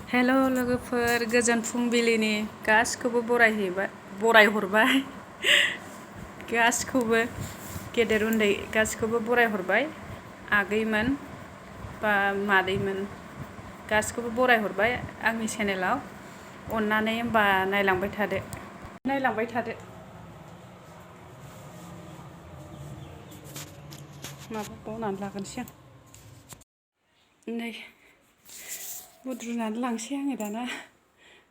हेल' लोगोफोर, गोजोन फुंबिलिनि गासिखौबो बरायहरबाय गासिखौबो गेदेर उन्दै गासिखौबो बरायहरबाय। आगैमोन बा मादैमोन गासिखौबो बरायहरबाय आंनि चेनेलाव। अननानै होमबा नायलांबाय थादो। माबा बावनानै लागोनसै आं। नै बुद्रुनानै लांसै आङो दाना।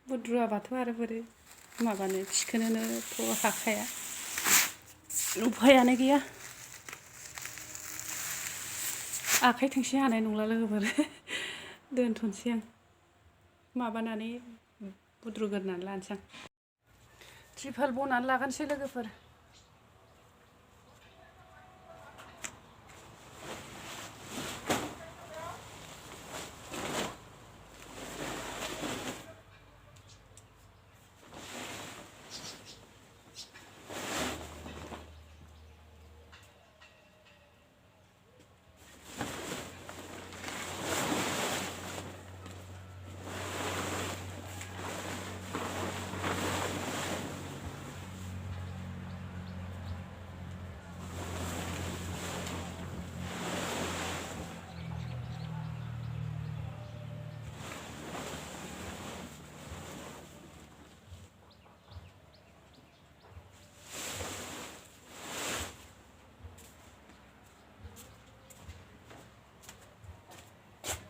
बुद्रुआबाथ' आरो बोरै माबानो थिखोनोनोथ' हाखाया। उफायानो गैया। आखाइ थोंसे हानाय नंला लोगोफोर। दोनथ'नोसै आं। माबानानै बुद्रुगोरनानै लानोसै आं। त्रिपाल बनानै लागोनसै लोगोफोर।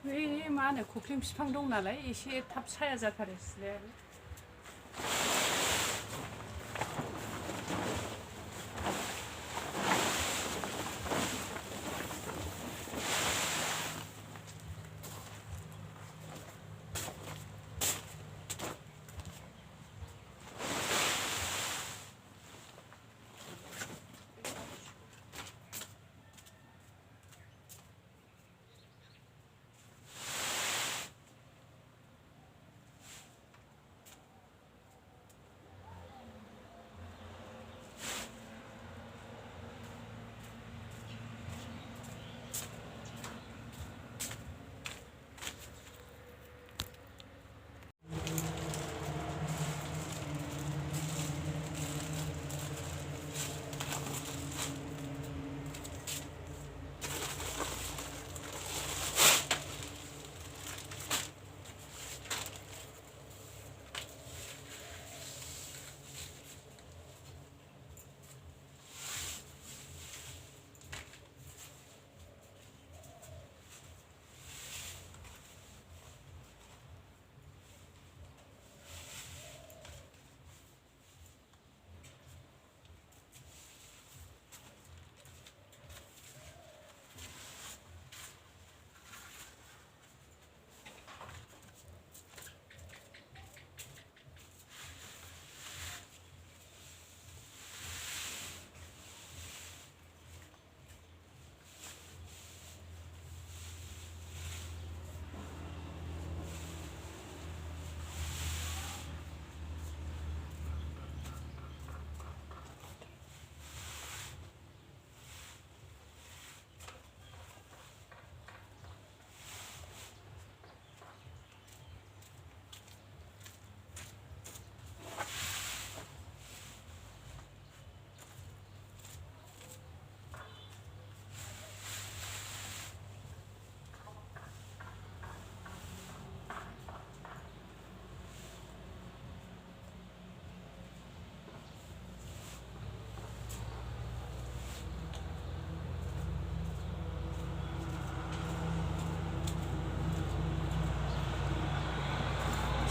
बै मा होनो खख्लिं बिफां दं नालाय एसे थाब साया जाथारो सिथ्लायाबो।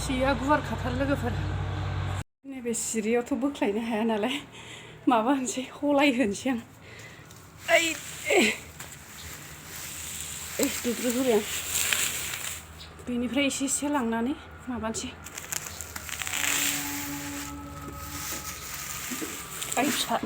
सिया गुवार खाथार लोगोफोर। नैबे सिरियावथ' बोख्लायनो हाया नालाय माबा होनसै हलाय होनसै आं। दुद्रु होबाय आं। बेनिफ्राय एसे लांनानै माबानोसै। फिसा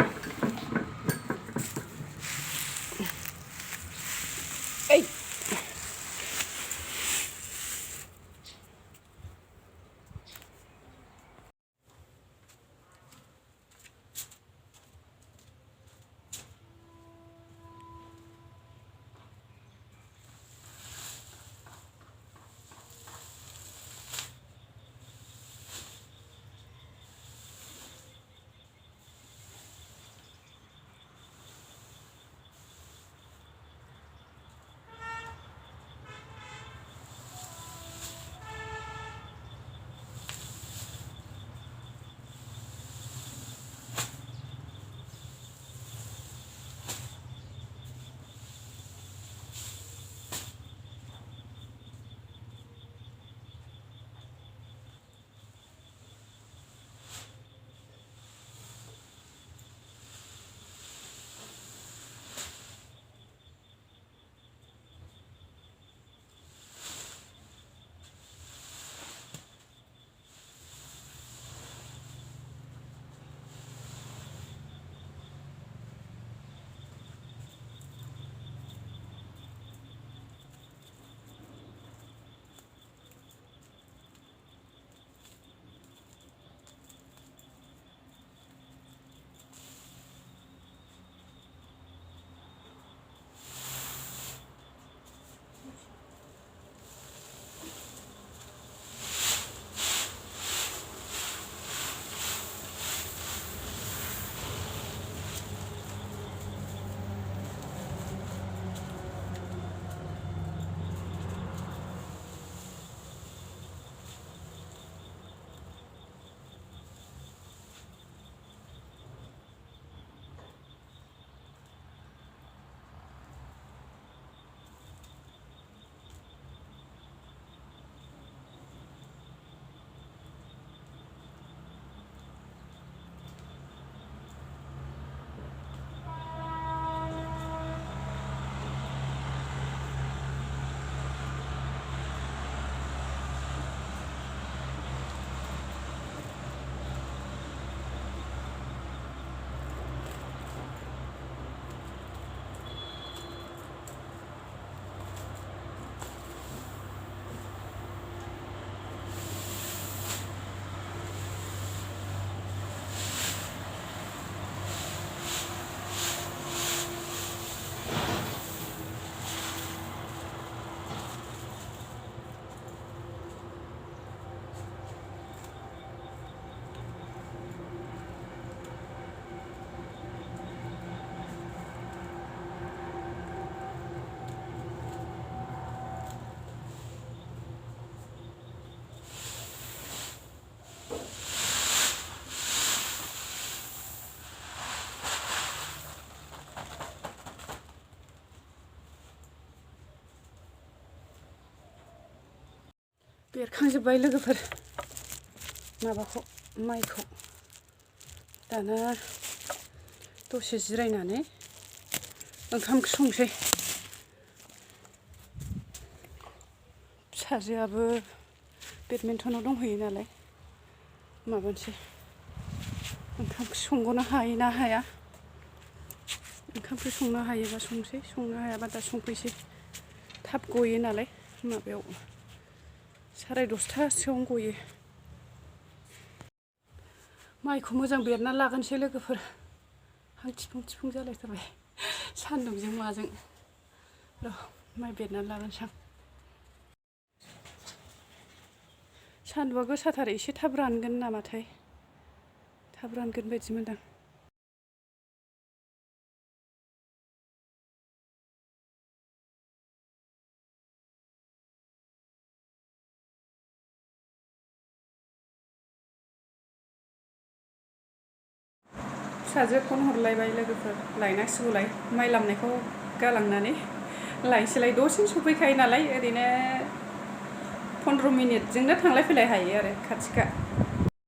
बेरखांजोब्बाय लोगोफोर माबाखौ माइखौ दाना दसे जिरायनानै ओंखाम ओंख्रि संसै फिसाजोआबो बेडमिन्टनाव दंहैयो नालाय माबानोसै ओंखाम ओंख्रि संग'नो हायो ना हाया ओंखाम ओंख्रि संनो हायोबा संसै संनो हायाबा दा संफैसै थाब गयो नालाय माबायाव 10:30 गयो माइखौ मोजां बेरना लागोनसै लोगोफोर हां थिफुं जालायथारबाय सान्दुंजों माजों र' माइ बेरना लागोनसां सान्दुंआ गोसाथार एसे थाब रानगोन नामाथाय थाब रानगोन बायदि मोनदां फिसाजो फन हरलायबाय लोगोफोर लायनांसिगौलाय माइ लामनायखौ गालांनानै लायनोसैलाय दसेनो सफैखायो नालाय ओरैनो 15 मिनिटजोंनो थांलाय फैलाय हायो आरो खाथिखा